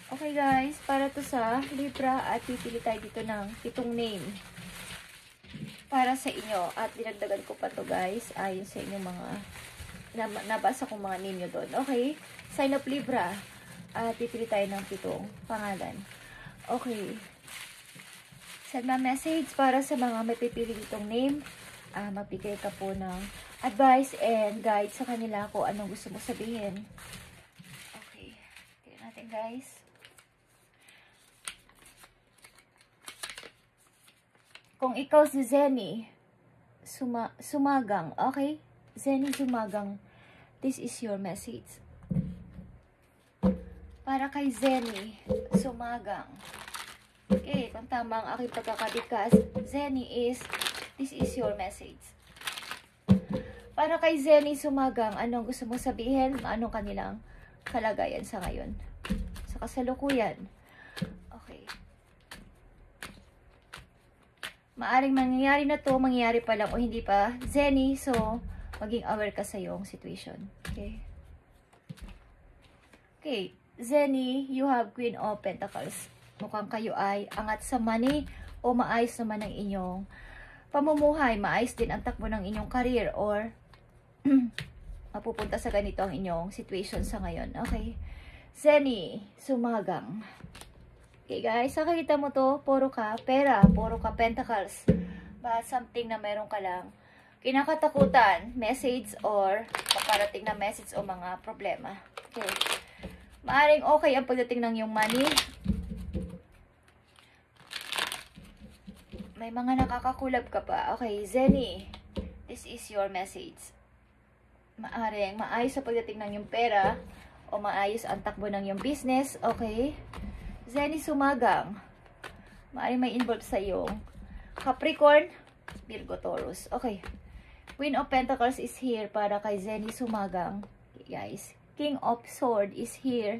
Okay guys, para to sa Libra at pipili tayo dito ng 7 name para sa inyo. At dinagdagan ko pa to guys, ayon sa inyong mga nabasa kong mga name nyo doon. Okay, sign of Libra. At pipili tayo ng 7 pangalan. Okay. Send my message para sa mga may pipili ditong name. Magbigay ka po ng advice and guide sa kanila kung anong gusto mo sabihin. Okay. Tignan natin guys. Kung ikaw si Zenny, Sumagang, okay? Zenny Sumagang, this is your message. Para kay Zenny Sumagang. Okay, kung tama ang aking pagkakadikas, Zenny this is your message. Para kay Zenny Sumagang, anong gusto mo sabihin? Anong kanilang kalagayan sa ngayon? Sa kasalukuyan. Okay. Maaring mangyayari na to, mangyayari pa lang o hindi pa. Zenny, so, maging aware ka sa iyong situation. Okay? Okay. Zenny, you have Queen of Pentacles. Mukhang kayo ay angat sa money o maayos naman ang inyong pamumuhay. Maayos din ang takbo ng inyong career or mapupunta sa ganito ang inyong situation sa ngayon. Okay? Zenny, Sumagang. Okay guys, nakikita mo to, puro ka pera, puro ka pentacles. But something na meron ka lang kinakatakutan, message or paparating na message o mga problema. Okay. Maaring okay ang pagdating ng yung money. May mga nakakakulab ka pa. Okay, Zenny, this is your message. Maaring maayos sa pagdating ng yung pera o maayos ang takbo ng yung business. Okay. Zenny Sumagang, maaaring may involved sa iyong Capricorn, Virgo, Taurus. Okay. Queen of Pentacles is here para kay Zenny Sumagang. Okay, guys. King of Sword is here.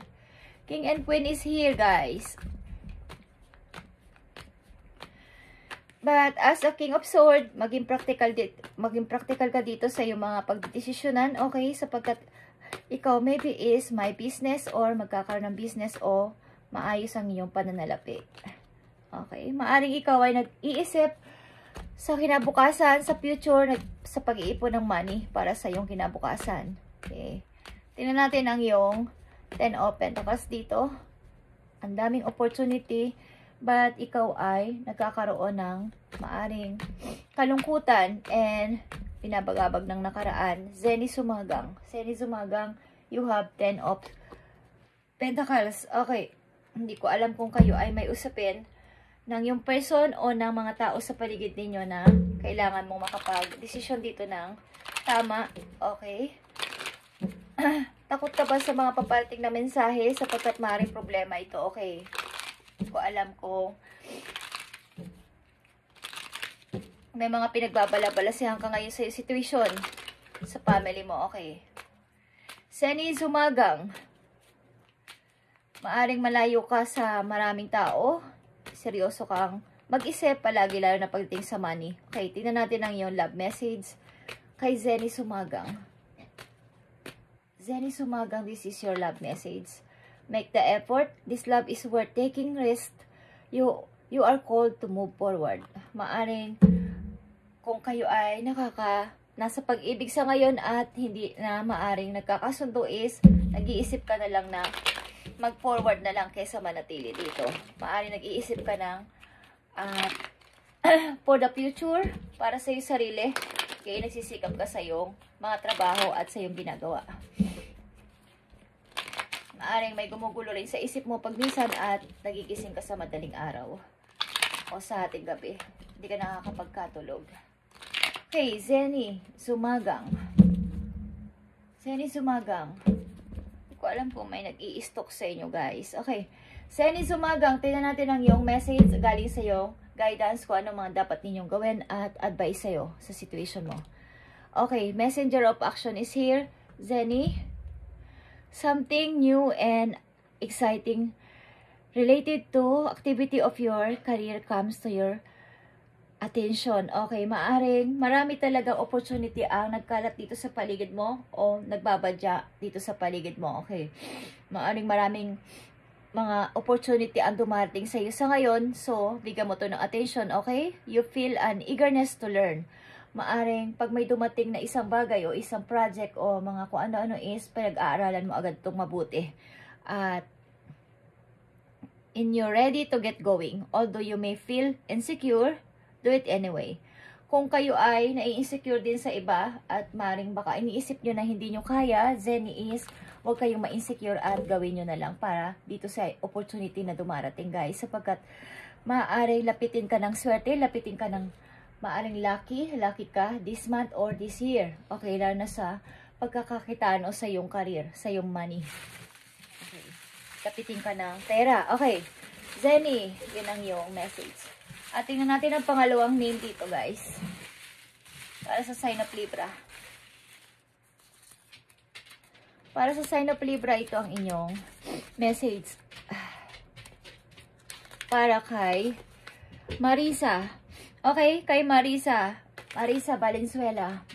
King and Queen is here, guys. But as a King of Sword, maging practical ka dito sa iyong mga pagdedesisyonan. Okay, sapagkat ikaw maybe is my business or magkakaroon ng business o maayos ang iyong pananalapi. Okay? Maaring ikaw ay nag-iisip sa kinabukasan, sa future, sa pag-iipon ng money para sa iyong kinabukasan. Okay? Tingnan natin ang iyong 10 of Pentacles dito. Ang daming opportunity, but ikaw ay nagkakaroon ng maaring kalungkutan and pinabagabag ng nakaraan. Zenny Sumagang. Zenny Sumagang, you have 10 of Pentacles. Okay. Hindi ko alam kung kayo ay may usapin ng yung person o ng mga tao sa paligid ninyo na kailangan mong makapag-desisyon dito ng tama. Okay? Takot ka ba sa mga paparating na mensahe sapagkat maaaring problema ito? Okay. Hindi ko alam kung may mga pinagbabalabalasehan ka ngayon sa situation sa family mo. Okay. Zenny Sumagang, maaring malayo ka sa maraming tao. Seryoso kang mag-isip palagi, lalo na pagdating sa money. Okay, tingnan natin ang iyong love message kay Zenny Sumagang. Zenny Sumagang, this is your love message. Make the effort. This love is worth taking risk. You are called to move forward. Maaring kung kayo ay nasa pag-ibig sa ngayon at hindi na maaring nagkakasundo is nag-iisip ka na lang na mag-forward na lang kaysa manatili dito. Maaari nag-iisip ka ng for the future, para sa iyong sarili. Kaya nagsisikap ka sa iyong mga trabaho at sa iyong ginagawa. Maaring may gumugulo rin sa isip mo pag minsan at nagigising ka sa madaling araw o sa ating gabi. Hindi ka nakakapagkatulog. Okay, Zenny Sumagang. Zenny Sumagang. Ko alam kung may nag-i-stock sa inyo guys. Okay. Zenny Sumagang, tingnan natin ang iyong message galing sa iyong guidance kung ano mga dapat ninyong gawin at advice sa iyo sa situation mo. Okay. Messenger of action is here. Zenny. Something new and exciting related to activity of your career comes to your attention. Okay, maaring marami talaga opportunity ang nagkalat dito sa paligid mo o nagbabadya dito sa paligid mo. Okay, maaring maraming mga opportunity ang dumarating sa iyo sa ngayon. So, bigyan mo to ng attention, okay? You feel an eagerness to learn. Maaring pag may dumating na isang bagay o isang project o mga kung ano-ano is, pinag-aaralan mo agad itong mabuti. At and you're ready to get going. Although you may feel insecure, do it anyway. Kung kayo ay nai-insecure din sa iba at maring baka iniisip nyo na hindi nyo kaya, then is huwag kayong ma-insecure at gawin nyo na lang para dito sa opportunity na dumarating, guys. Sapagkat maaaring lapitin ka ng swerte, lapitin ka ng maaaring lucky ka this month or this year. Okay, lalo na sa pagkakakitaan o sa iyong career, sa iyong money. Okay, lapitin ka ng pera. Okay, Zenny, yun ang iyong message. At tingnan natin ang pangalawang name dito, guys. Para sa sign of Libra. Para sa sign of Libra, ito ang inyong message. Para kay Marisa. Okay, kay Marisa. Marisa Valenzuela.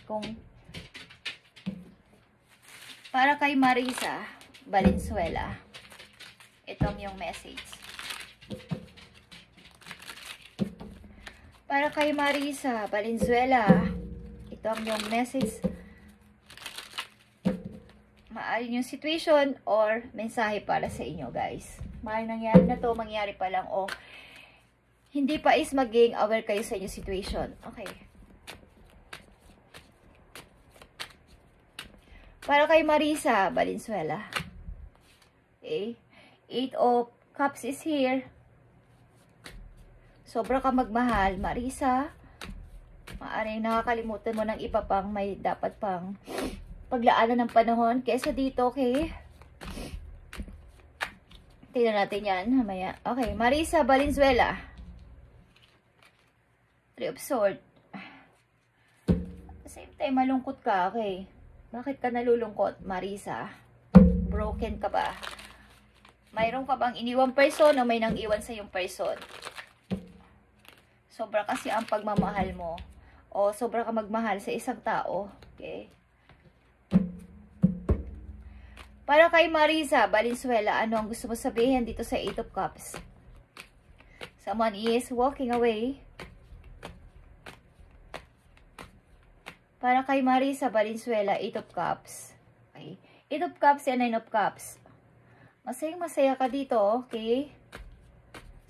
Para kay Marisa Valenzuela. Ito ang iyong message. Para kay Marisa Valenzuela, ito ang yung message. Maaaring yung situation or mensahe para sa inyo, guys. Maaaring nangyari na to, mangyari pa lang o hindi pa is maging aware kayo sa inyong situation. Okay. Para kay Marisa Valenzuela. Okay. 8 of Cups is here. Sobra ka magmahal, Marisa. Maaaring nakakalimutan mo ng iba pang may dapat pang paglaanan ng panahon kesa dito, okay? Tingnan natin yan, mamaya. Okay, Marisa Valenzuela. 3 of Swords. At the same time, malungkot ka, okay? Bakit ka nalulungkot, Marisa? Broken ka ba? Mayroon ka bang iniwang person o may nang iwan sa yung person? Sobra kasi ang pagmamahal mo. O sobra ka magmahal sa isang tao. Okay? Para kay Marisa Valenzuela, ano ang gusto mo sabihin dito sa 8 of Cups? Someone is walking away. Para kay Marisa Valenzuela, 8 of Cups. Okay? 8 of Cups and 9 of Cups. Masayang-masaya ka dito, okay?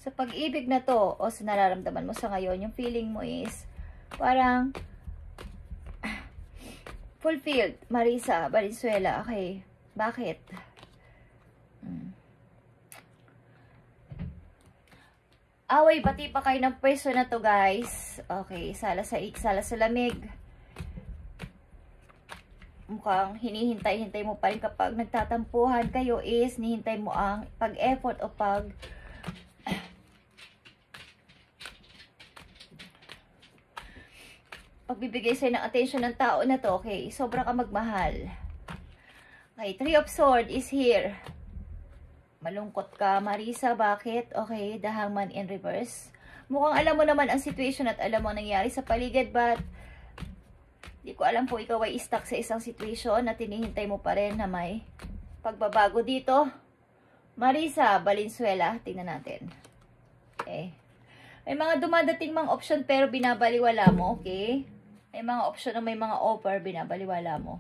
Sa pag-ibig na to, o sa nararamdaman mo sa ngayon, yung feeling mo is, parang, fulfilled, Marisa Valenzuela. Okay, bakit? Away, pati pa kayo ng person na to, guys. Okay, sala sa lamig. Mukhang hinihintay-hintay mo pa rin kapag nagtatampuhan kayo is, nihintay mo ang pag-effort o pagbibigay sa'yo ng attention ng tao na to, okay? Sobra ka magmahal. Okay, 3 of Swords is here. Malungkot ka, Marisa. Bakit? Okay, the Hangman in reverse. Mukhang alam mo naman ang situation at alam mo ang nangyari sa paligid, but di ko alam po ikaw ay stuck sa isang situation na tinihintay mo pa rin na may pagbabago dito. Marisa Valenzuela, tingnan natin. Okay. May mga dumadating mga option pero binabaliwala mo, okay? May mga option na may mga offer, binabaliwala mo.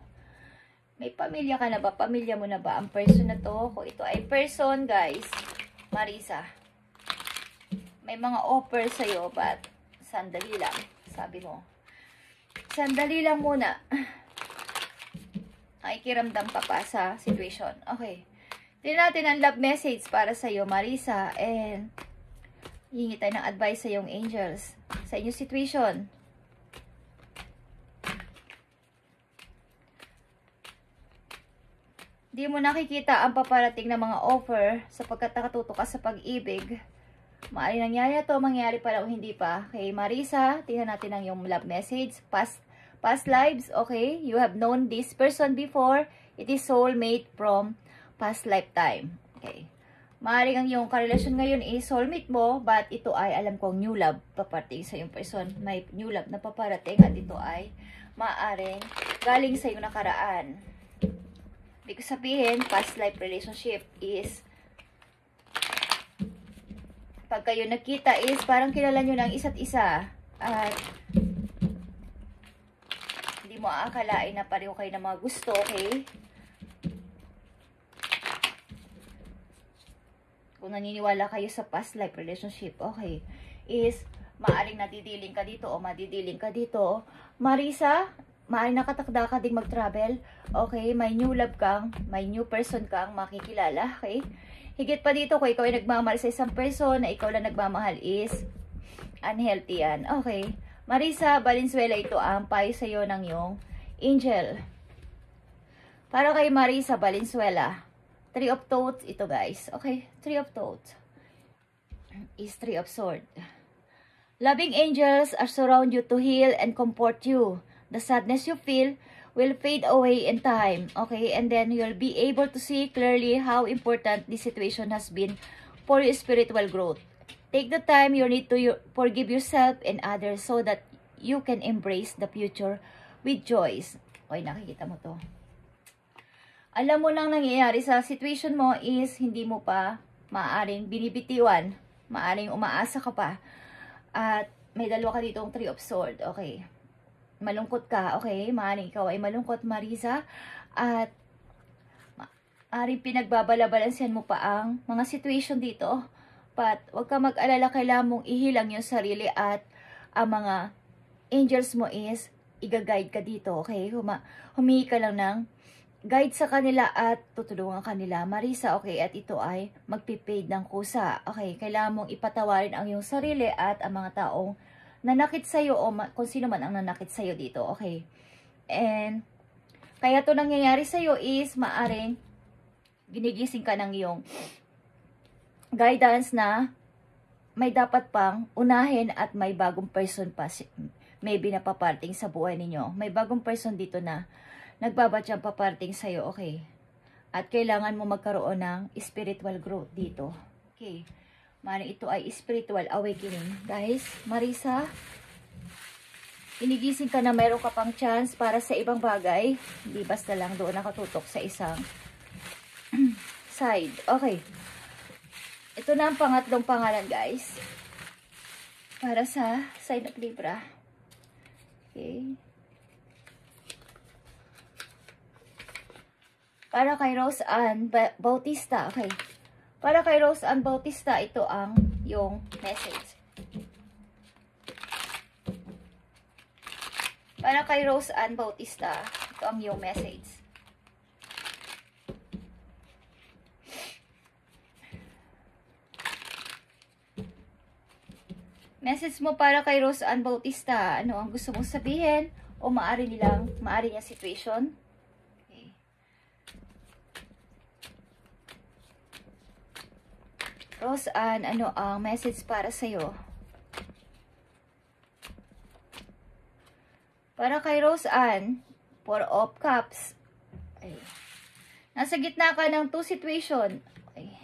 May pamilya ka na ba? Pamilya mo na ba ang person na to? Kung ito ay person, guys, Marisa, may mga offer sa'yo, but sandali lang, sabi mo. Sandali lang muna. Nakikiramdam ka pa sa situation. Okay. Tingnan natin ang love message para sa'yo, Marisa, and hihingi tayo ng advice sa iyong angels sa inyong situation. Di mo nakikita ang paparating na mga offer sapagkat nakatuto ka sa pag-ibig. Maaaring nangyari na to, mangyari pa lang o hindi pa. Okay, Marisa, tingnan natin ang iyong love message. Past lives, okay? You have known this person before. It is soulmate from past lifetime. Okay. Maaaring ang iyong karelasyon ngayon is soulmate mo, but ito ay alam kong new love paparating sa iyong person. May new love na paparating at ito ay maaaring galing sa iyong nakaraan. Ibig sabihin, past life relationship is pag kayo nagkita is parang kilala nyo ng isa't isa. At hindi mo aakalain na pareho kayo ng mga gusto, okay? Kung naniniwala kayo sa past life relationship, okay, is maaring nadidiling ka dito o madidiling ka dito. Marisa, maaring nakatakda ka ding mag-travel. Okay, may new love kang, may new person kang makikilala, okay? Higit pa dito, kung ikaw ay nagmamahal sa isang person na ikaw lang nagmamahal is unhealthy yan. Okay, Marisa Valenzuela, ito ang payo sa'yo ng iyong angel. Para kay Marisa Valenzuela, Three of Thoughts ito guys. Okay, Three of Thoughts is Three of Swords. Loving angels are surround you to heal and comfort you. The sadness you feel will fade away in time. Okay, and then you'll be able to see clearly how important this situation has been for your spiritual growth. Take the time you need to forgive yourself and others so that you can embrace the future with joy. Okay, nakikita mo to. Alam mo nang nangyayari sa situation mo is hindi mo pa maaaring binibitiwan. Maaaring umaasa ka pa. At may dalawa ka ditong Three of Swords. Okay. Malungkot ka. Okay. Maaaring ikaw ay malungkot, Marisa. At maaaring pinagbabalabalansihan mo pa ang mga situation dito. But huwag ka mag-alala, kailangan mong ihilang yung sarili at ang mga angels mo is i-guide ka dito. Okay. Humingi ka lang ng guide sa kanila at tutulungan kanila, Marisa, okay? At ito ay magpipade ng kusa. Okay, kailangan mong ipatawarin ang iyong sarili at ang mga taong nanakit sa'yo o kung sino man ang nanakit sa'yo dito, okay? And kaya to nangyayari sa'yo is maaring ginigising ka ng iyong guidance na may dapat pang unahin at may bagong person pa maybe na paparting sa buhay ninyo. May bagong person dito na nagbabatyang paparting sa'yo, okay? At kailangan mo magkaroon ng spiritual growth dito. Okay. Maring ito ay spiritual awakening. Guys, Marisa, inigising ka na mayroon ka pang chance para sa ibang bagay. Hindi basta lang doon nakatutok sa isang side. Okay. Ito na ang pangatlong pangalan, guys. Para sa sign of Libra. Okay. Para kay Rose Ann Bautista. Okay. Para kay Rose Ann Bautista, ito ang yung message. Para kay Rose Ann Bautista, ito ang yung message. Message mo para kay Rose Ann Bautista. Ano ang gusto mong sabihin? O maari niya situation? Rose Ann, ano ang message para sa'yo? Para kay Rose Ann, Four of Cups. Okay. Nasa gitna ka ng two situation. Okay.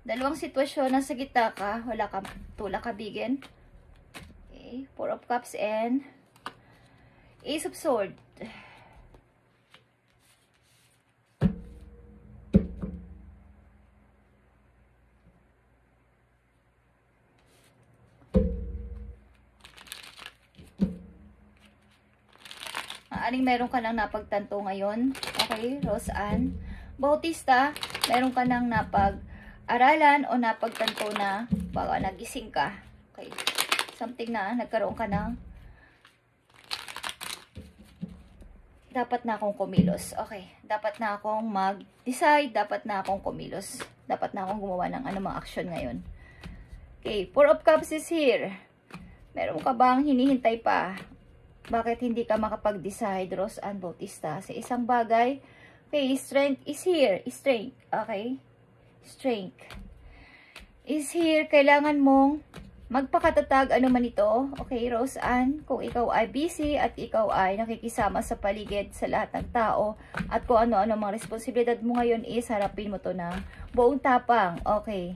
Dalawang sitwasyon, nasa gitna ka, wala ka tulak kabigin. Okay. Four of Cups and Ace of Swords. Maaring meron ka nang napagtanto ngayon. Okay, Rose Ann Bautista, meron ka nang napag-aralan o napagtanto na baka nagising ka. Okay, something na nagkaroon ka ng dapat na akong kumilos. Okay, dapat na akong mag-decide, dapat na akong kumilos. Dapat na akong gumawa ng anumang action ngayon. Okay, Four of Cups is here. Meron ka bang hinihintay pa? Bakit hindi ka makapag-decide, Rose Ann Bautista, sa isang bagay? Okay, strength is here. Strength, okay? Strength is here. Kailangan mong magpakatatag, ano man ito. Okay, Rose Ann, kung ikaw ay busy at ikaw ay nakikisama sa paligid sa lahat ng tao at kung ano-ano mga responsibilidad mo ngayon is harapin mo to ng buong tapang. Okay.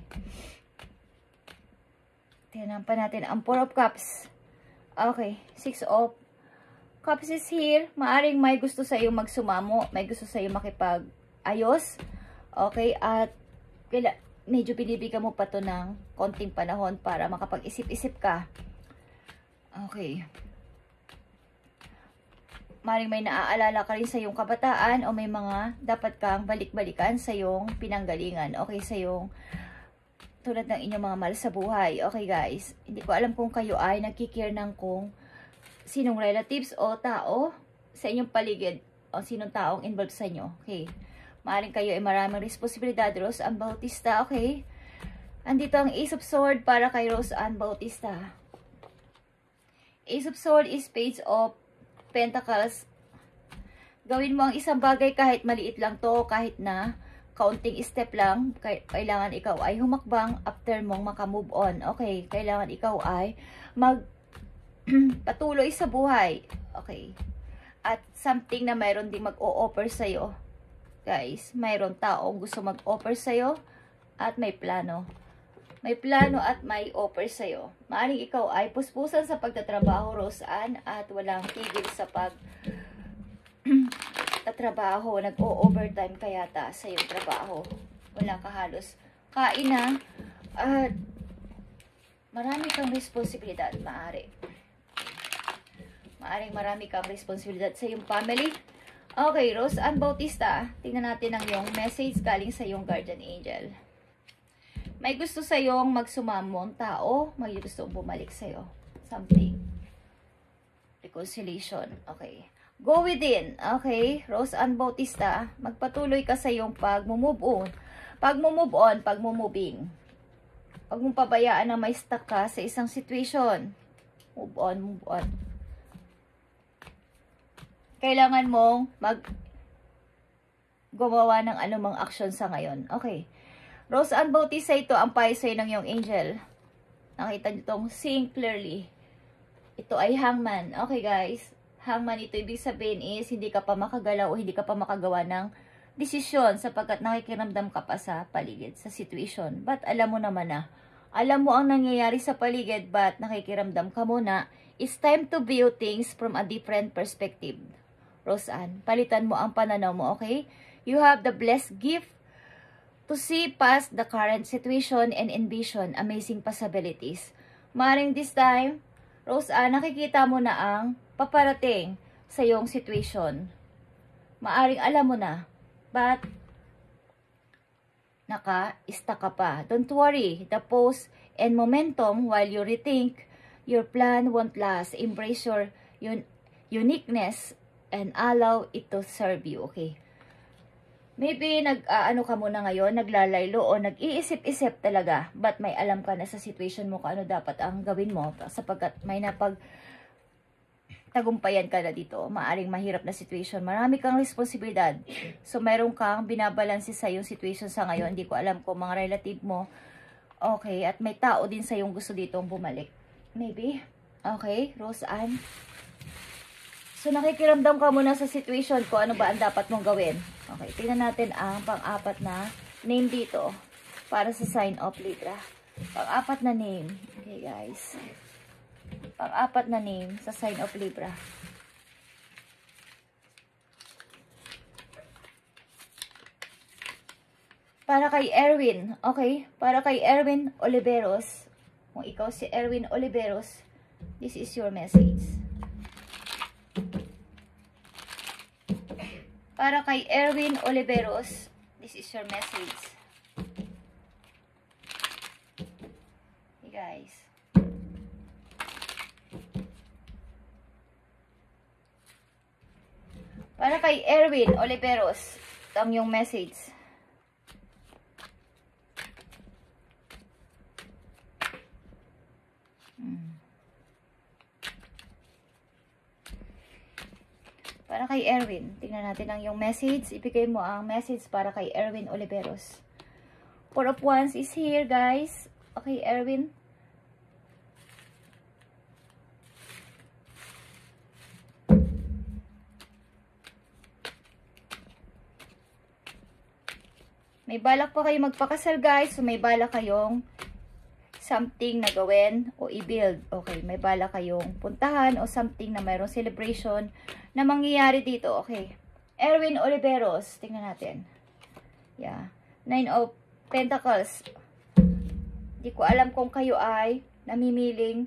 Tingnan pa natin ang Four of Cups. Okay, Six of Cups is here. Maaring may gusto sa iyo magsumamo, may gusto sa iyo makipag-ayos. Okay, at medyo binibigyan mo pa to ng konting panahon para makapag-isip-isip ka. Okay. Maring may naaalala ka rin sa iyong kabataan o may mga dapat kang balik-balikan sa iyong pinanggalingan. Okay, sa iyong tulad ng inyong mga mahal sa buhay. Okay guys, hindi ko alam kung kayo ay nagkikare ng kung sinong relatives o tao sa inyong paligid o sinong taong involved sa inyo. Okay, maring kayo ay maraming responsibilidad. Rose Ann Bautista, okay? Andito ang Ace of Swords para kay Rose Ann Bautista. Ace of Swords is Page of Pentacles. Gawin mo ang isang bagay kahit maliit lang to, kahit na kaunting step lang, kailangan ikaw ay humakbang after mong makamove on. Okay, kailangan ikaw ay patuloy sa buhay. Okay. At something na mayroon ding mag-o-offer sa'yo. Guys, mayroon taong gusto mag-offer sa'yo at may plano. May plano at may offer sa'yo. Maaring ikaw ay puspusan sa pagtatrabaho, Rose Ann, at walang tigil sa pagtatrabaho. Nag-o-overtime ka yata sa iyong trabaho. Wala ka halos kain na. At marami kang responsibilidad, maaring marami kang responsibilidad sa iyong family. Okay, Rose Ann Bautista, tingnan natin ang iyong message galing sa iyong guardian angel. May gusto sa iyong magsumamong tao, may gusto bumalik sa iyo. Something. Reconciliation. Okay. Go within. Okay, Rose Ann Bautista, magpatuloy ka sa iyong pag-move on. Pag-moving. Huwag mong pabayaan na may stuck ka sa isang situation. Move on. Kailangan mong gumawa ng anumang action sa ngayon. Okay. Rose Ann Bautista, ito ang payo sa'yo ng iyong angel. Nakita nyo itong seeing clearly. Ito ay hangman. Okay guys. Hangman, ito ibig sabihin is hindi ka pa makagalaw o hindi ka pa makagawa ng desisyon sapagkat nakikiramdam ka pa sa paligid, sa situation. But alam mo naman na, alam mo ang nangyayari sa paligid but nakikiramdam ka muna. It's time to view things from a different perspective. Rose Ann, palitan mo ang pananaw mo, okay? You have the blessed gift to see past the current situation and envision amazing possibilities. Maring this time, Rose Ann, nakikita mo na ang paparating sa iyong situation. Maaring alam mo na, but naka-stuck ka pa. Don't worry, the pause and momentum while you rethink, your plan won't last. Embrace your uniqueness and allow it to serve you, okay? Maybe ano ka muna ngayon, naglalaylo o nag-iisip-isip talaga, but may alam ka na sa situation mo kung ano dapat ang gawin mo sapagkat may tagumpayan ka na dito. Maaring mahirap na situation. Marami kang responsibilidad. So, mayroon kang binabalansi sa yung situation sa ngayon. Hindi ko alam kung mga relative mo. Okay. At may tao din sa yung gusto ditong bumalik. Maybe. Okay. Rose Ann. So, nakikiramdam ka muna sa situation ko. Ano ba ang dapat mong gawin? Okay. Tingnan natin ang pang-apat na name dito. Para sa sign of Libra. Pang-apat na name. Okay, guys. Pang-apat na name sa sign of Libra. Para kay Erwin. Okay? Para kay Erwin Oliveros. Kung ikaw si Erwin Oliveros, this is your message. Para kay Erwin Oliveros, this is your message. Hey guys. Para kay Erwin Oliveros, ito ang yung message. Para kay Erwin, tingnan natin ang yung message. Ibigay mo ang message para kay Erwin Oliveros. Four of Wands is here, guys. Okay, Erwin. May balak pa kayo magpakasal, guys. So, may balak kayong something na gawin o i-build. Okay, may balak kayong puntahan o something na mayroong celebration na mangyayari dito. Okay. Erwin Oliveros. Tingnan natin. Yeah. Nine of Pentacles. Hindi ko alam kung kayo ay namimiling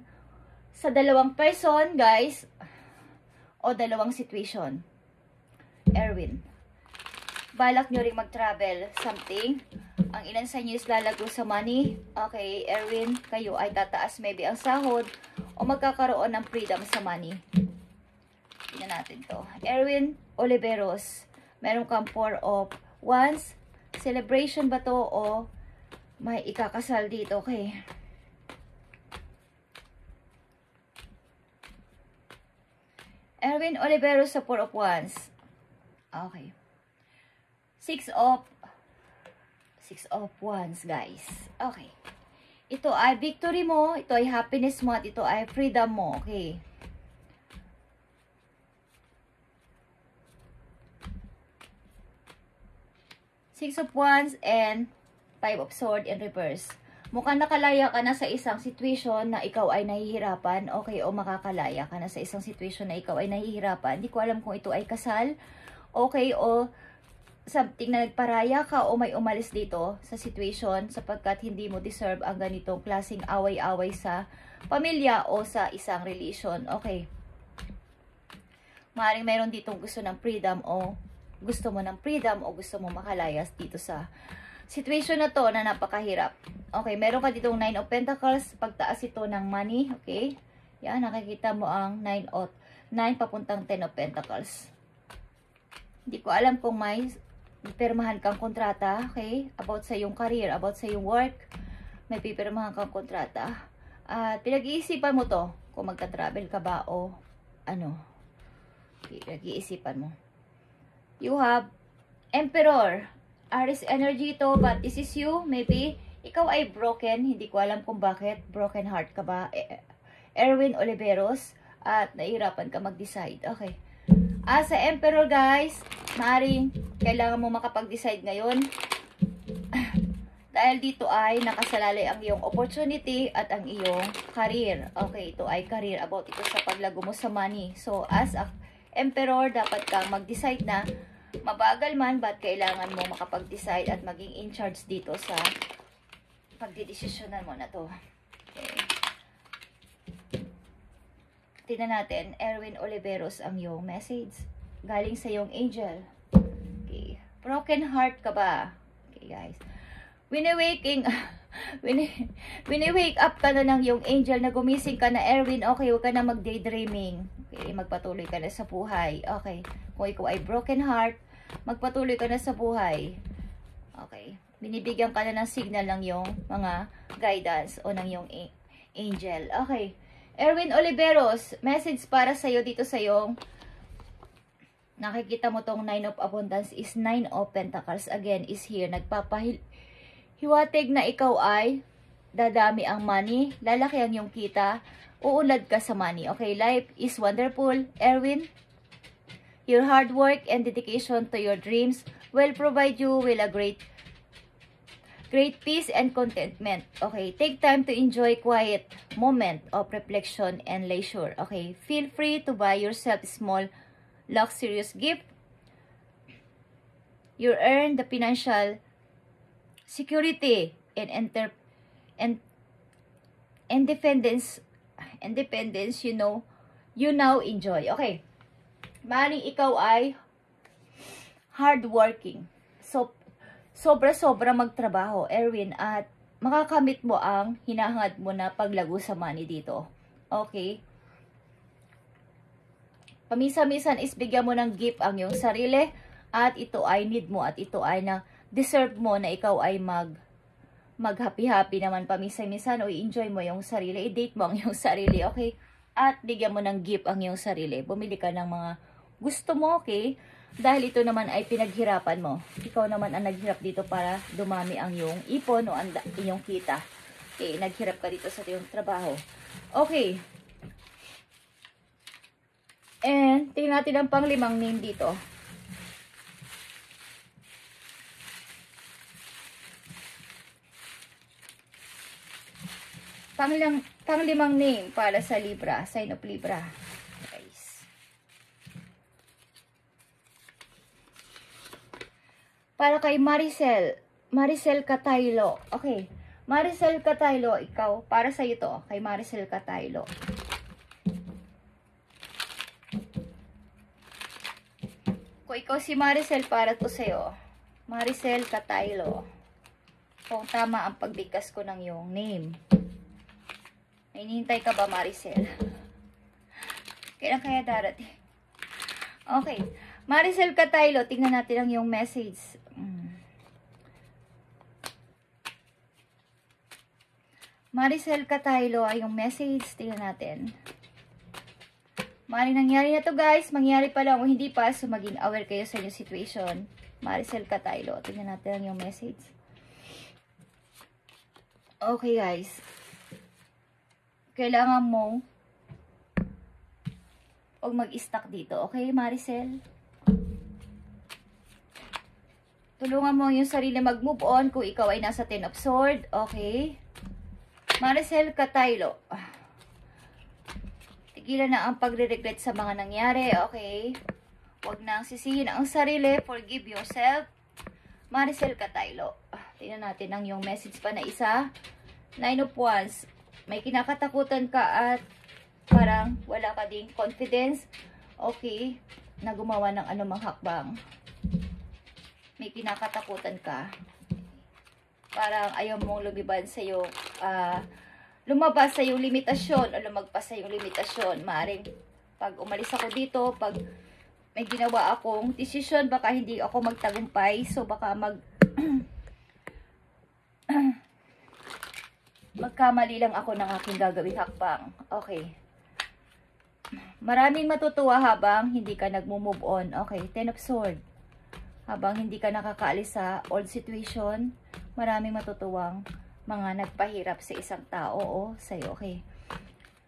sa dalawang person, guys, o dalawang situation. Erwin. Balak nyo ring mag-travel, something. Ang ilan sa inyo is lalago sa money. Okay, Erwin, kayo ay tataas maybe ang sahod o magkakaroon ng freedom sa money. Tingnan natin to. Erwin Oliveros, meron kang 4 of Wands. Celebration ba to o may ikakasal dito? Okay. Erwin Oliveros sa 4 of Wands. Okay. 6 of Wands, guys. Okay. Ito ay victory mo, ito ay happiness mo, at ito ay freedom mo. Okay. Six of Wands and 5 of Swords in reverse. Mukhang nakalaya ka na sa isang situation na ikaw ay nahihirapan. Okay, o makakalaya ka na sa isang situation na ikaw ay nahihirapan. Hindi ko alam kung ito ay kasal. Okay, o something na nagparaya ka o may umalis dito sa situation sapagkat hindi mo deserve ang ganitong klaseng away-away sa pamilya o sa isang relation. Okay. Maaaring mayroon ditong gusto ng freedom o gusto mo ng freedom o gusto mo makalayas dito sa situation na to na napakahirap. Okay, meron ka ditong 9 of Pentacles, pagtaas ito ng money. Okay. Yan, nakikita mo ang 9 papuntang 10 of Pentacles. Hindi ko alam kung may pipirmahan kang kontrata, okay? About sa iyong career, about sa iyong work, may pipirmahan kang kontrata. At pinag-iisipan mo to, kung magta-travel ka ba o ano. Pinag-iisipan mo. You have Emperor. Aries energy to, but this is you. Maybe, ikaw ay broken. Hindi ko alam kung bakit. Broken heart ka ba? Erwin Oliveros. At nahihirapan ka mag-decide. Okay. Sa Emperor, guys, maaaring kailangan mo makapag-decide ngayon. Dahil dito ay nakasalalay ang iyong opportunity at ang iyong career. Okay, ito ay career. About ito sa paglago mo sa money. So, as a Emperor, dapat kang mag-decide na mabagal man, but kailangan mo makapag-decide at maging in charge dito sa pagdidesisyonan mo na to. Okay. Tingnan natin, Erwin Oliveros ang iyong message. Galing sa iyong angel. Okay. Broken heart ka ba? Okay, guys. When you wake up ka na ng iyong angel na gumising ka na, Erwin, okay, huwag ka na mag-daydreaming. Okay, magpatuloy ka na sa buhay. Okay. Kung ikaw ay broken heart, magpatuloy ka na sa buhay. Okay. Binibigyan ka na ng signal ng iyong mga guidance o ng iyong angel. Okay. Erwin Oliveros, message para sa'yo dito sa iyong nakikita mo tong 9 of Abundance is 9 of Pentacles. Again, is here. Nagpapahiwatig na ikaw ay dadami ang money, lalaki ang iyong kita, uunlad ka sa money. Okay, life is wonderful. Erwin, your hard work and dedication to your dreams will provide you with a great peace and contentment. Okay, take time to enjoy quiet moment of reflection and leisure. Okay, feel free to buy yourself small luxurious gift. You earn the financial security and independence you now enjoy. Okay, maaaring ikaw ay hardworking. So, sobra-sobra magtrabaho, Erwin, at makakamit mo ang hinahangad mo na paglago sa money dito. Okay? Pamisa-misan is bigyan mo ng gift ang iyong sarili at ito ay need mo at ito ay na deserve mo na ikaw ay mag-happy-happy naman pamisa-misan o i-enjoy mo yung sarili, i-date mo ang iyong sarili, okay? At bigyan mo ng gift ang iyong sarili. Bumili ka ng mga gusto mo, okay? Dahil ito naman ay pinaghirapan mo. Ikaw naman ang naghirap dito para dumami ang iyong ipon o ang iyong kita. Okay, naghirap ka dito sa iyong trabaho. Okay. And, tingnan natin ang pang-5 name dito. Pang-5 name para sa Libra, sign of Libra. Para kay Maricel, Maricel Cataylo. Okay. Maricel Cataylo, ikaw. Para sa'yo to. Kay Maricel Cataylo. Kung ikaw si Maricel, para to sa'yo. Maricel Cataylo. Kung tama ang pagbigkas ko ng iyong name. May hinihintay ka ba, Maricel? Kailan kaya darating? Okay. Maricel Cataylo, tingnan natin ang iyong message. Maricel Cataylo ay yung message. Tingnan natin. Maring nangyari na to guys. Mangyari pa lang o hindi pa. So maging aware kayo sa inyong situation. Maricel Cataylo. Tingnan natin ang yung message. Okay guys. Kailangan mo huwag mag-stuck dito. Okay Maricel? Tulungan mo yung sarili mag-move on kung ikaw ay nasa 10 of Swords. Okay? Maricel Cataylo. Tigilan na ang pagre-regret sa mga nangyari. Okay? Huwag nang sisihin ang sarili. Forgive yourself. Maricel Cataylo. Tingnan natin ang yung message pa na isa. 9 of Wands. May kinakatakutan ka at parang wala ka ding confidence. Okay? Na gumawa ng anumang hakbang. May kinakatakutan ka. Parang ayaw mong lumiban sa iyo, lumabas sa iyong limitasyon o lumagpas sa iyong limitasyon. Maaring pag umalis ako dito, pag may ginawa akong desisyon, baka hindi ako magtagumpay. So baka magkamali lang ako ng aking gagawing hakbang. Okay. Maraming matutuwa habang hindi ka nagmo-move on. Okay, 10 of Swords. Habang hindi ka nakakaalis sa old situation, maraming matutuwang mga nagpahirap sa isang tao o sa'yo. Okay.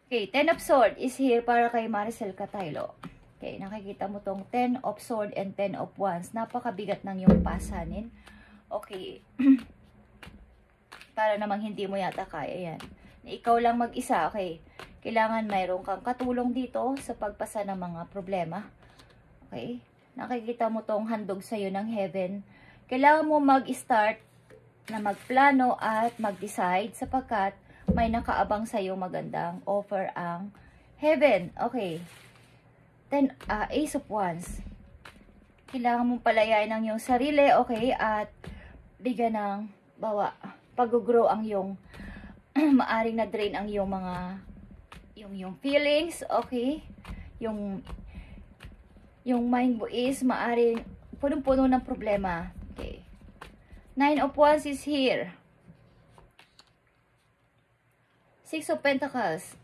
Okay, 10 of Swords is here para kay Maricel Cataylo. Okay, nakikita mo tong 10 of Swords and 10 of Wands. Napakabigat ng yung pasanin. Okay. Para namang hindi mo yata kaya yan. Ikaw lang mag-isa, okay. Kailangan mayroon kang katulong dito sa pagpasa ng mga problema. Okay. Nakikita mo tong handog sa'yo ng heaven. Kailangan mo mag-start na magplano at mag-decide sapagkat may nakaabang sa'yo magandang offer ang heaven. Okay. Then, Ace of Wands. Kailangan mong palayain ang iyong sarili, okay, at bigyan ng pag-grow ang iyong maaring na-drain ang iyong mga yung feelings, okay? Yung mind mo is maaring punong-puno ng problema. Okay. 9 of Wands is here. 6 of Pentacles.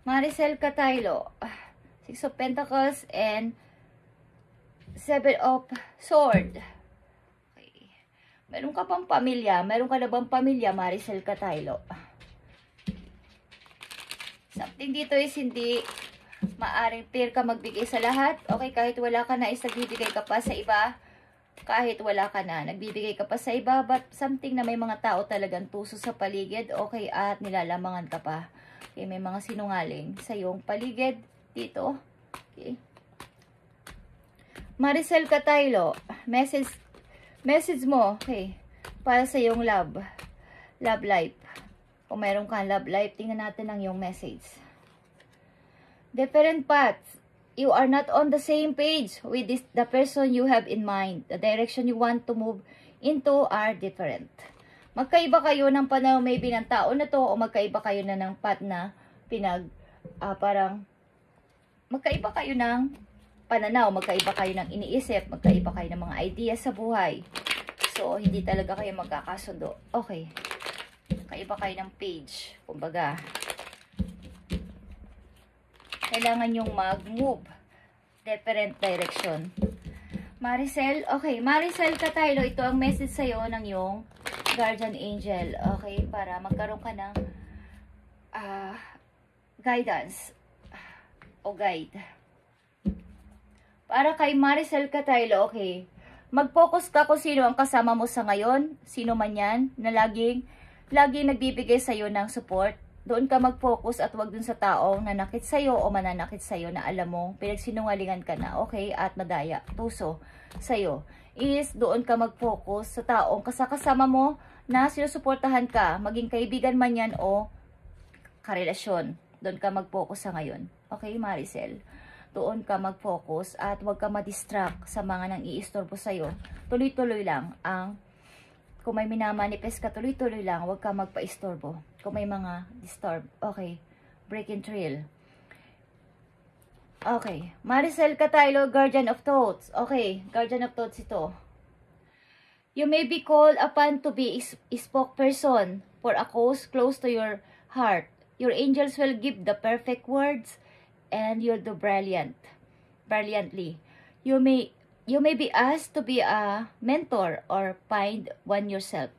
Maricel Cataylo. 6 of Pentacles and 7 of Swords. Okay. Meron ka pang pamilya. Meron ka na bang pamilya, Maricel Cataylo? Something dito is hindi maaring fair ka magbigay sa lahat. Okay, kahit wala ka na is nagbibigay ka pa sa iba. Kahit wala ka na, nagbibigay ka pa sa iba. But something na may mga tao talagang tuso sa paligid. Okay, at nilalamangan ka pa. Okay, may mga sinungaling sa iyong paligid dito. Okay. Maricel Cataylo, message mo, okay, para sa iyong love life. Kung meron kang love life, tingnan natin ang iyong message. Different paths. You are not on the same page with the person you have in mind. The direction you want to move into are different. Magkaiba kayo ng pananaw maybe ng tao na to o magkaiba kayo na ng path na parang magkaiba kayo ng pananaw, magkaiba kayo ng iniisip, magkaiba kayo ng mga ideas sa buhay. So, hindi talaga kayo magkakasundo. Okay. Kaiba kayo ng page. Kumbaga, kailangan yung mag-move. Different direction. Maricel, okay. Maricel Cataylo, ito ang message sa'yo ng yung guardian angel. Okay, para magkaroon ka ng guidance o guide. Para kay Maricel Cataylo, okay. Mag-focus ka kung sino ang kasama mo sa ngayon. Sino man yan na laging nagbibigay sa'yo ng support, doon ka mag-focus at wag dun sa taong nanakit sa'yo o mananakit sa'yo na alam mong pinagsinungalingan ka na, okay? At madaya, tuso sa'yo. Is doon ka mag-focus sa taong kasama mo na sinusuportahan ka, maging kaibigan man yan o karelasyon. Doon ka mag-focus sa ngayon. Okay, Maricel? Doon ka mag-focus at wag ka ma-distract sa mga nang iistorbo sa'yo. Tuloy-tuloy lang ang kung may minamanifest ka, tuloy-tuloy lang, huwag ka magpa-istorbo. Kung may mga disturb, okay, break and thrill. Okay, Maricel Cataylo, Guardian of Thoughts. Okay, Guardian of Thoughts ito. You may be called upon to be a spokesperson for a cause close to your heart. Your angels will give the perfect words and you'll do brilliantly. You may be asked to be a mentor or find one yourself.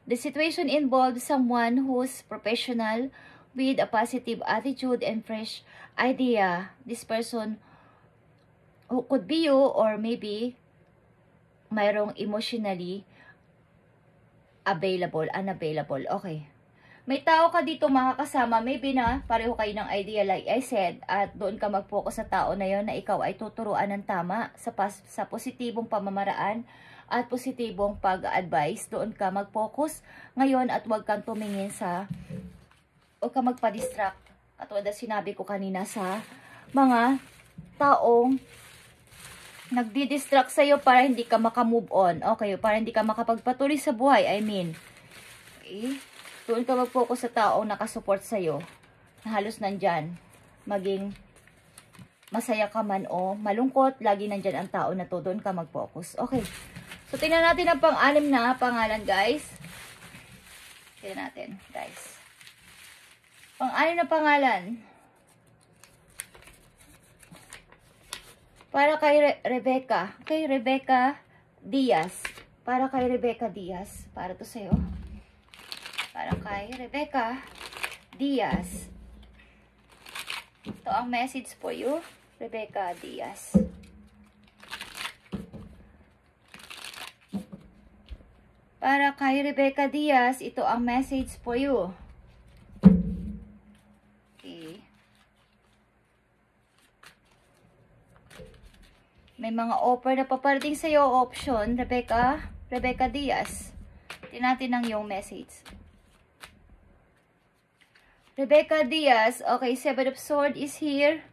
The situation involves someone who's professional with a positive attitude and fresh idea. This person who could be you or maybe mayroong emotionally unavailable. Okay. May tao ka dito makakasama, maybe na pareho kayo ng idea like I said, at doon ka mag-focus sa tao na yon na ikaw ay tuturuan ng tama sa positibong pamamaraan at positibong pag-advise. Doon ka mag-focus ngayon at huwag kang tumingin huwag kang magpa-distract. At wala sinabi ko kanina sa mga taong nagdi-distract sa'yo para hindi ka makamove on. Okay, para hindi ka makapagpatuloy sa buhay, I mean. Okay. Doon ka mag-focus sa taong nakasupport sa'yo, na halos nandyan, maging masaya ka man o malungkot, lagi nandyan ang tao na to, doon ka mag-focus. Okay. So, tingnan natin ang pang-anim na pangalan, guys. Tingnan natin, guys. Pang-anim na pangalan. Para kay Rebecca. Okay, Rebecca Diaz. Para kay Rebecca Diaz. Para to sa'yo. Para kay Rebecca Diaz. Ito ang message for you, Rebecca Diaz. Para kay Rebecca Diaz, ito ang message for you. Okay. May mga offer na paparating sa iyo, option, Rebecca Diaz. Tingnan natin ang iyong message. Rebecca Diaz, okay, Seven of Swords is here.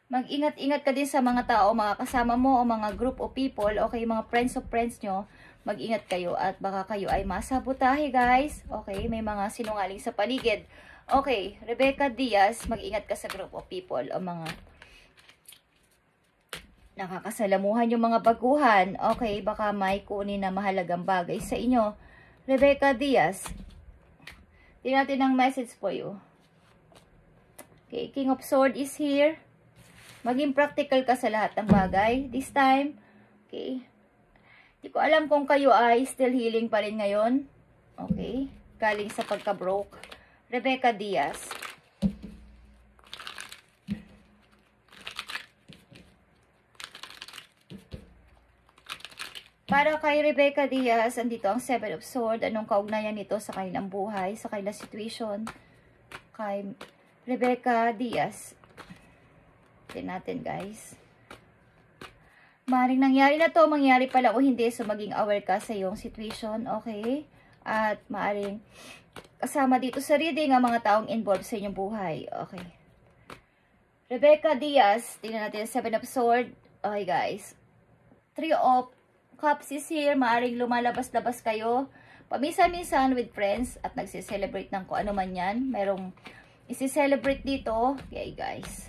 Mag-ingat-ingat ka din sa mga tao, mga kasama mo o mga group of people, okay, mga friends of friends nyo, mag-ingat kayo at baka kayo ay masabotahe, guys. Okay, may mga sinungaling sa paligid. Okay, Rebecca Diaz, mag-ingat ka sa group of people o mga nakakasalamuhan yung mga baguhan. Okay, baka may kunin na mahalagang bagay sa inyo. Rebecca Diaz, tingnan natin ang message for you. Okay, King of Swords is here. Maging practical ka sa lahat ng bagay. This time, okay. Hindi ko alam kung kayo ay still healing pa rin ngayon. Okay, galing sa pagka-broke. Rebecca Diaz. Para kay Rebecca Diaz, andito ang Seven of Swords. Anong kaugnayan nito sa kanilang buhay, sa kanilang situation? Kay Rebecca Diaz. Tignan natin, guys. Maring nangyari na to, mangyari pala o hindi. So, maging aware ka sa iyong situation, okay? At maaring kasama dito sa reading ang mga taong involved sa inyong buhay, okay? Rebecca Diaz, tingnan natin Seven of Swords. Okay, guys. Three of Cups is here. Maaring lumalabas-labas kayo paminsan-minsan with friends at nagsiselebrate ng kung ano man yan. Merong isi-celebrate dito. Okay, guys.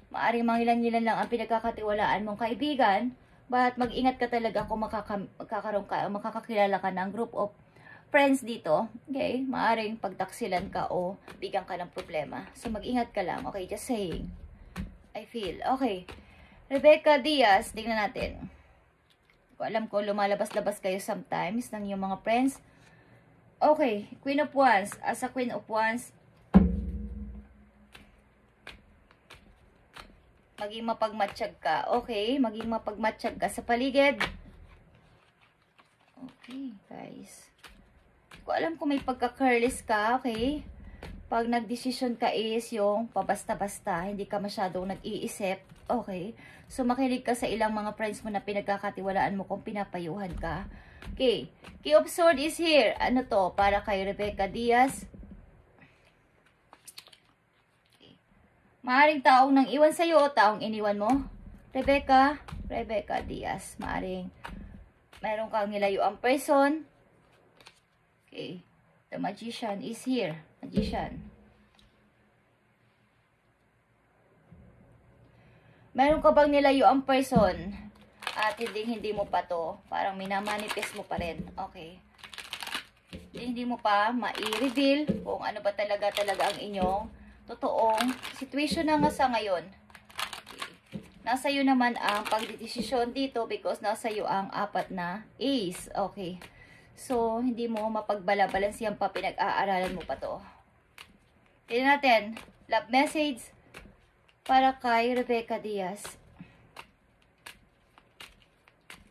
Maaring mangilan-ngilan lang ang pinagkakatiwalaan mong kaibigan. But mag-ingat ka talaga kung makakaroon ka o makakakilala ka ng group of friends dito. Okay? Maaring pagtaksilan ka o bigyan ka ng problema. So mag-ingat ka lang. Okay? Just saying. I feel. Okay. Rebecca Diaz. Tingnan natin. Alam ko, lumalabas-labas kayo sometimes ng iyong mga friends. Okay, Queen of Wands. As a Queen of Wands, maging mapagmatsyag ka. Okay, maging mapagmatsyag ka sa paligid. Okay, guys. Ko alam kung may pagka-careless ka, okay? pag nagdesisyon ka is yung pabasta-basta, hindi ka masyadong nag-iisip, okay? So, makinig ka sa ilang mga friends mo na pinagkakatiwalaan mo kung pinapayuhan ka. Okay, King of Swords is here. Ano to? Para kay Rebecca Diaz. Okay. Maaring taong nang iwan sa'yo o taong iniwan mo. Rebecca Diaz. Maaring mayroon kang nilayuang person. Okay. The Magician is here. Magician. Meron ka bang nilayuang person at hindi mo pa to? Parang minamanifest mo pa rin. Okay. Hindi mo pa mai-reveal kung ano ba talaga ang inyong totoong situation na nga sa ngayon. Okay. Nasa iyo naman ang pagdidesisyon dito because nasa iyo ang 4 na ace. Okay. So, hindi mo mapagbalabalansiyan pa, pinag-aaralan mo pa to. Tignan natin, love message para kay Rebecca Diaz.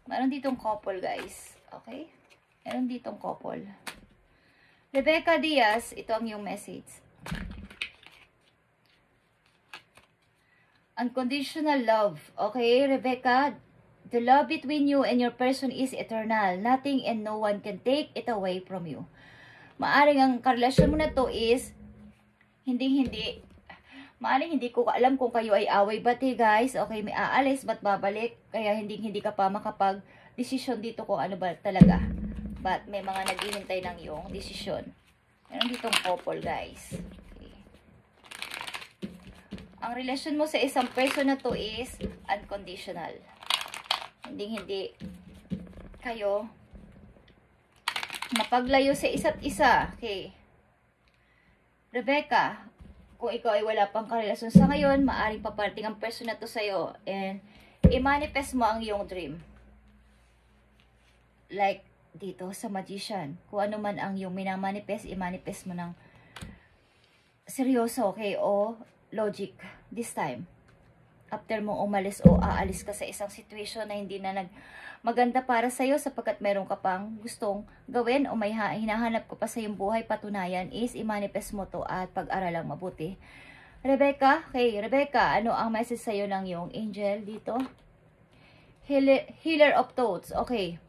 Meron ditong couple, guys. Okay? Meron ditong couple. Rebecca Diaz, ito ang yung message. Unconditional love. Okay, Rebecca, the love between you and your person is eternal. Nothing and no one can take it away from you. Maaring ang karelasyon mo na to is maaring hindi ko alam kung kayo ay away-bati, guys. Okay, may aalis, ba't babalik? Kaya hindi ka pa makapag-desisyon dito kung ano ba talaga. But may mga naghihintay ng iyong desisyon. Meron ditong couple, guys. Okay. Ang relasyon mo sa isang person na to is unconditional. Hindi kayo mapaglayo sa isa't isa. Okay. Rebecca, kung ikaw ay wala pang karelasyon sa ngayon, maaaring paparating ang person na to sa'yo and i-manifest mo ang iyong dream. Like dito sa Magician. Kung ano man ang iyong minamanifest, i-manifest mo ng seryoso, okay? O logic this time. After mong umalis o aalis ka sa isang situation na hindi na maganda para sa'yo sapagkat meron ka pang gustong gawin o may hinahanap ko pa sa iyong buhay, patunayan is i-manifest mo to at pag-aralang mabuti. Rebecca, okay, Rebecca, ano ang message sa'yo ng iyong angel dito? Healer of thoughts, okay.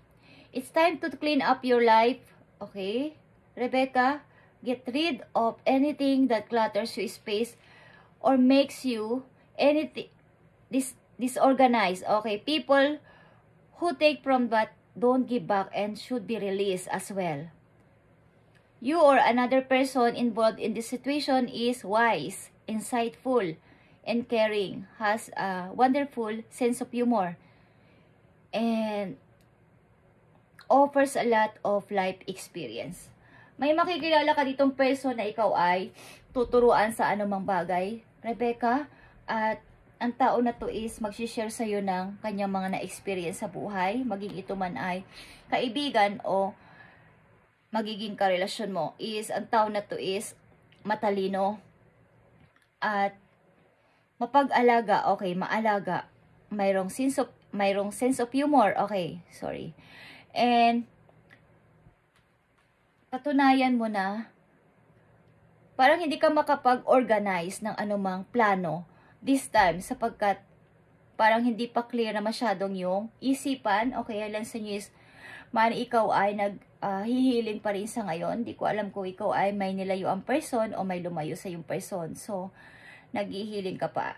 It's time to clean up your life, okay. Rebecca, get rid of anything that clutters your space or makes you anything disorganized. Okay, people who take from but don't give back and should be released as well. You or another person involved in this situation is wise, insightful, and caring, has a wonderful sense of humor, and offers a lot of life experience. May makikilala ka ditong person na ikaw ay tuturuan sa anumang bagay, Rebecca, at ang tao na to is mag-share sa'yo ng kanyang mga na-experience sa buhay, maging ito man ay kaibigan o magiging karelasyon mo, is ang tao na to is matalino at mapag-alaga, okay, maalaga, mayroong sense of humor, okay, sorry. And patunayan mo na parang hindi ka makapag-organize ng anumang plano this time, sapagkat parang hindi pa clear na masyadong yung isipan. Okay, alam sa news, man ikaw ay hihiling pa rin sa ngayon. Hindi ko alam kung ikaw ay may nilayo ang person o may lumayo sa yung person. So, naghihiling ka pa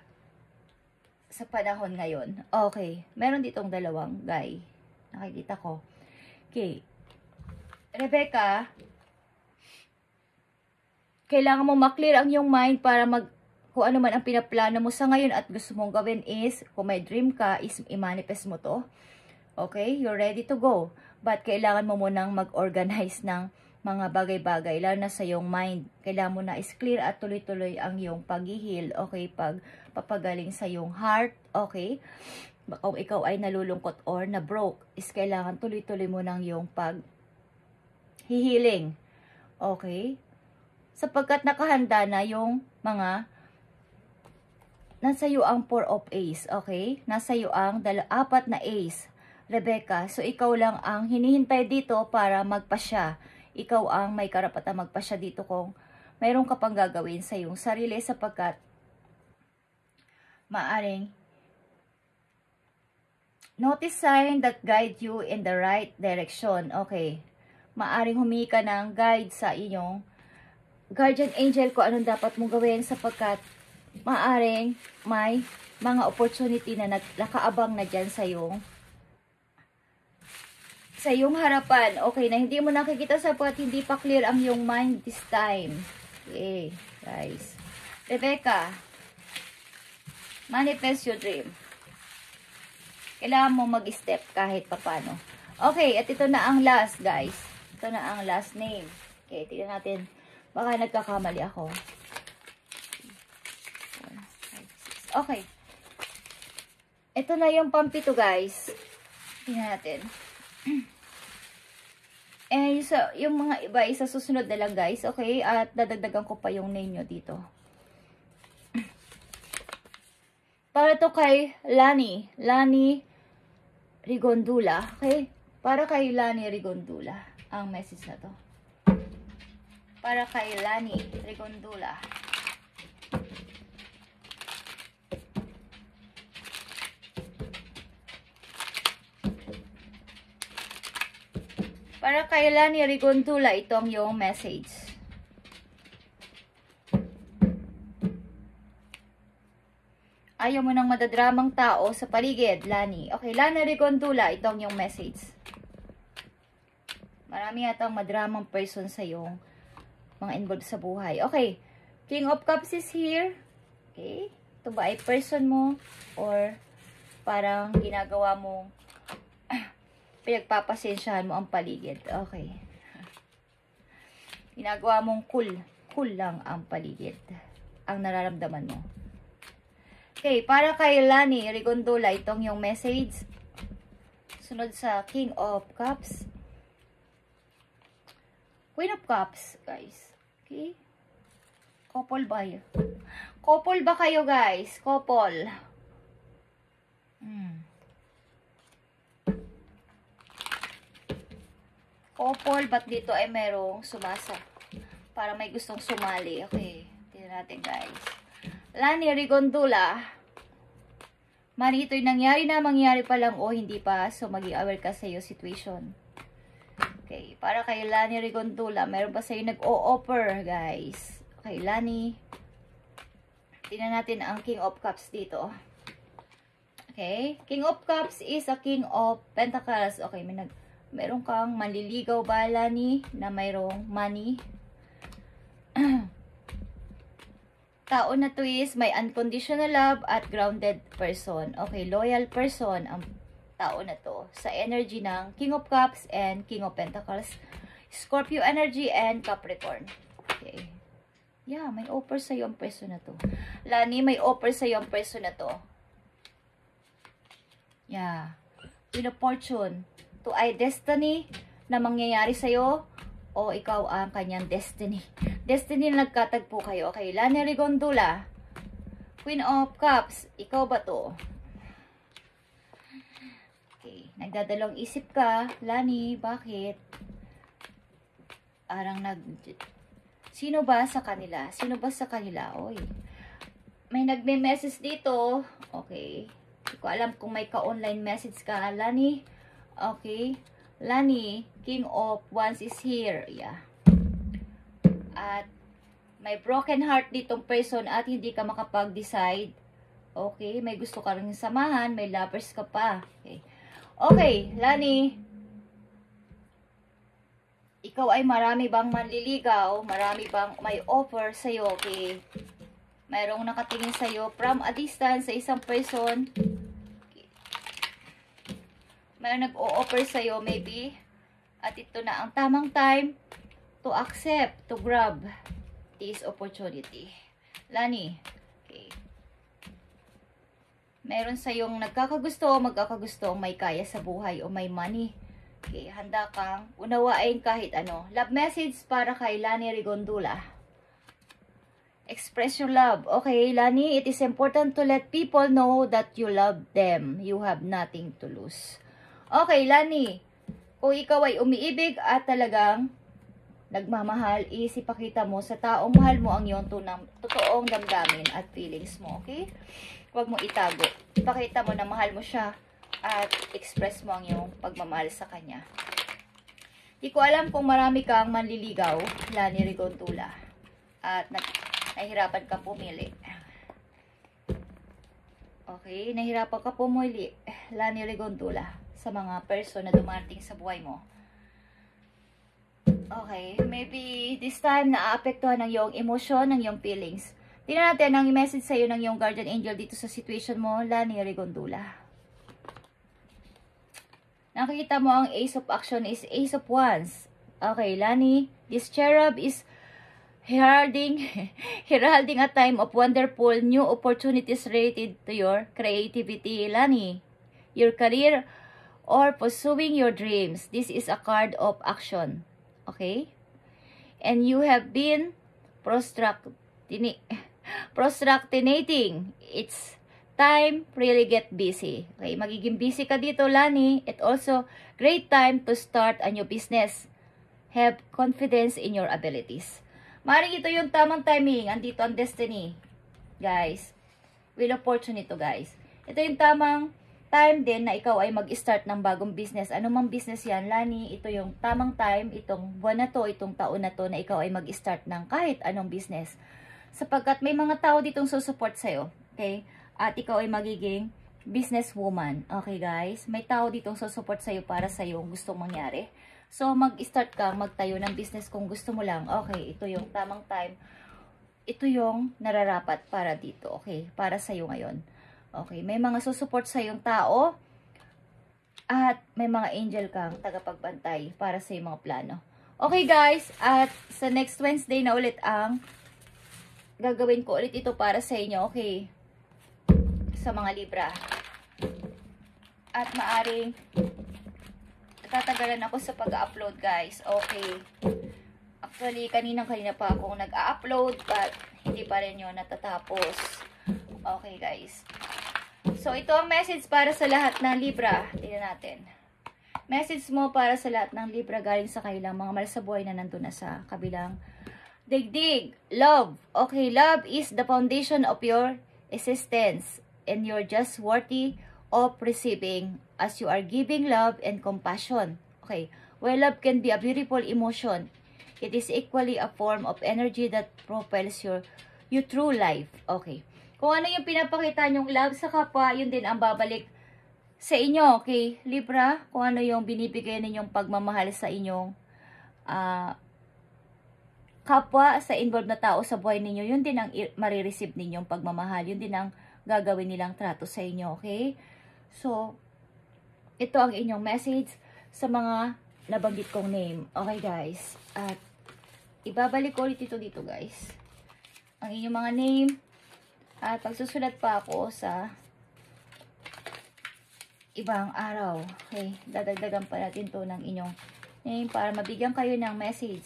sa panahon ngayon. Okay, meron ditong dalawang guy. Nakikita ko. Okay. Rebecca, kailangan mo maklear ang iyong mind para kung ano man ang pinaplano mo sa ngayon at gusto mong gawin is, kung may dream ka, is i-manifest mo to. Okay? You're ready to go. But kailangan mo munang mag-organize ng mga bagay-bagay, lalo na sa iyong mind. Kailangan mo na is clear at tuloy-tuloy ang iyong pag-heal. Okay? Papagaling sa iyong heart. Okay? Kung ikaw ay nalulungkot or na-broke, is kailangan tuloy-tuloy mo ng iyong pag-healing. Okay? Sapagkat nakahanda na yung mga nasa iyo ang 4 of ace, okay? Nasa iyo ang 4 na ace, Rebecca. So, ikaw lang ang hinihintay dito para magpasya. Ikaw ang may karapatang magpasya dito kung mayroon ka pang gagawin sa iyong sarili sapagkat maaring notice sign that guide you in the right direction. Okay. Maaring humingi ka ng guide sa inyong guardian angel kung anong dapat mong gawin sapagkat maaring may mga opportunity na nakaabang na dyan sa iyong harapan. Okay, na hindi mo nakikita sapagkat hindi pa clear ang iyong mind this time. Okay, guys. Rebecca, manifest your dream. Kailangan mo mag-step kahit papano. Okay, at ito na ang last, guys. Ito na ang last name. Okay, tignan natin. Baka nagkakamali ako. Okay. Ito na yung pampito, guys. Tignan natin. Yung mga iba, isa susunod na lang, guys. Okay? At dadagdagan ko pa yung name nyo dito. Para to kay Lani. Lani Rigondula. Okay? Para kay Lani Rigondula. Ang message na to. Para kay Lani Rigondula. Para kay Lani Rigondula, itong yung message. Ayaw mo ng madadramang tao sa paligid, Lani. Okay, Lani Rigondula, itong yung message. Marami yatang madramang person sa yung mga involved sa buhay. Okay, King of Cups is here. Okay, ito ba ay person mo or parang ginagawa mong pinagpapasensyahan mo ang paligid. Okay. Ginagawa mong cool lang ang paligid. Ang nararamdaman mo. Okay, para kay Lani Rigondula, itong yung message. Sunod sa King of Cups. Queen of Cups, guys. Okay. Couple ba yun? Couple ba kayo, guys? Couple. Couple, ba't dito ay merong sumasa? Para may gustong sumali. Okay, tingnan natin, guys. Lani Rigondula. Mari ito'y nangyari na, mangyari pa lang o hindi pa. So, maging aware ka sa iyo situation. Okay, para kay Lani Rigondula, meron pa sa iyo nag-o-offer, guys. Okay, Lani. Tingnan natin ang King of Cups dito. Okay, King of Cups is a King of Pentacles. Okay, meron kang manliligaw ba, Lani, na mayroong money? Tao na to is may unconditional love at grounded person. Okay, loyal person ang tao na to. Sa energy ng King of Cups and King of Pentacles. Scorpio energy and Capricorn. Okay. Yeah, may offer sa iyo ang person na to. Lani, may offer sa iyo ang person na to. Yeah. Queen of Fortune. To ay destiny na mangyayari sa iyo o ikaw ang kanyang destiny. Destiny na nagkatagpo kayo. Okay, Lani Rigondula. Queen of Cups. Ikaw ba to? Okay, nagdadalawang isip ka. Lani, bakit? Parang sino ba sa kanila? Sino ba sa kanila? Oy. May nagme-message dito. Okay. Hindi ko alam kung may ka-online message ka. Lani. Okay. Lani, King of Wands is here. Yeah. At may broken heart ditong person at hindi ka makapag-decide. Okay. May gusto ka rin samahan. May lovers ka pa. Okay. Okay, Lani. Ikaw ay marami bang manliligaw? Marami bang may offer sa'yo? Okay. Mayroong nakatingin sa'yo from a distance sa isang person. Okay. Mayroong nag-o-offer sa'yo maybe. At ito na ang tamang time to accept, to grab this opportunity. Lani. Okay. Meron sa'yong nagkakagusto, magkakagusto, may kaya sa buhay o may money. Okay, handa kang unawain kahit ano. Love message para kay Lani Rigondula. Express your love. Okay, Lani, it is important to let people know that you love them. You have nothing to lose. Okay, Lani, kung ikaw ay umiibig at talagang nagmamahal is ipakita mo sa taong mahal mo ang iyong totoong damdamin at feelings mo, okay? Huwag mo itago. Ipakita mo na mahal mo siya at express mo ang iyong pagmamahal sa kanya. Di ko alam kung marami kang manliligaw, Lani Rigontula, at nahihirapan ka pumili. Okay, nahihirapan ka pumili, Lani Rigontula, sa mga person na dumating sa buhay mo. Okay, maybe this time naaapektuhan ng iyong emosyon, ng iyong feelings. Tingnan natin ang message sa iyo ng iyong guardian angel dito sa situation mo, Lani Rigontula. Nakikita mo ang Ace of Action is Ace of Wands. Okay, Lani, this cherub is heralding a time of wonderful new opportunities related to your creativity, Lani, your career, or pursuing your dreams. This is a card of action. Okay? And you have been procrastinating. It's time really get busy. Okay? Magiging busy ka dito, Lani. It also great time to start a new business. Have confidence in your abilities. Maring ito yung tamang timing. Andito ang destiny. Guys. Wheel of Fortune ito, guys. Ito yung tamang time din na ikaw ay mag-start ng bagong business. Ano mang business yan, Lani, ito yung tamang time, itong buwan na to, itong taon na to, na ikaw ay mag-start ng kahit anong business. Sapagkat may mga tao ditong susupport sa'yo. Okay? At ikaw ay magiging businesswoman. Okay, guys? May tao ditong susupport sa'yo para sa'yo ang gustong mangyari. So, mag-start kang magtayo ng business kung gusto mo lang. Okay, ito yung tamang time. Ito yung nararapat para dito. Okay? Para sa'yo ngayon. Okay, may mga susuport sa iyong tao at may mga angel kang tagapagbantay para sa iyong mga plano. Okay guys, at sa next Wednesday na ulit ang gagawin ko ulit ito para sa inyo, okay? Sa mga Libra. At maaring tatagalan ako sa pag-upload guys, okay? Actually, kanina pa akong nag-upload but hindi pa rin yun natatapos. Okay guys. So, ito ang message para sa lahat ng Libra. Tingnan natin. Message mo para sa lahat ng Libra galing sa kailang mga mahal sa buhay na nandun na sa kabilang digdig. Love. Okay, love is the foundation of your existence and you're just worthy of receiving as you are giving love and compassion. Okay, while love can be a beautiful emotion, it is equally a form of energy that propels you through life. Okay. Kung ano yung pinapakita nyong love sa kapwa, yun din ang babalik sa inyo, okay? Libra, kung ano yung binibigay ninyong pagmamahal sa inyong kapwa, sa involved na tao sa buhay ninyo, yun din ang marireceive ninyong pagmamahal. Yun din ang gagawin nilang trato sa inyo, okay? So, ito ang inyong message sa mga nabanggit kong name. Okay, guys? At ibabalik ko ulit ito dito, guys. Ang inyong mga name. At pagsusulat pa ako sa ibang araw. Okay, dadagdagan pa natin to ng inyong name para mabigyan kayo ng message.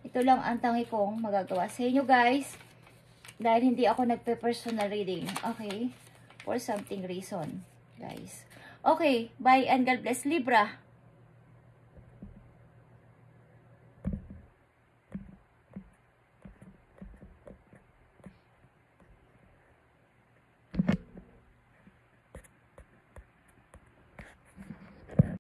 Ito lang ang tangi kong magagawa sa inyo guys. Dahil hindi ako nagpe-personal reading. Okay, for something reason guys. Okay, bye and God bless Libra.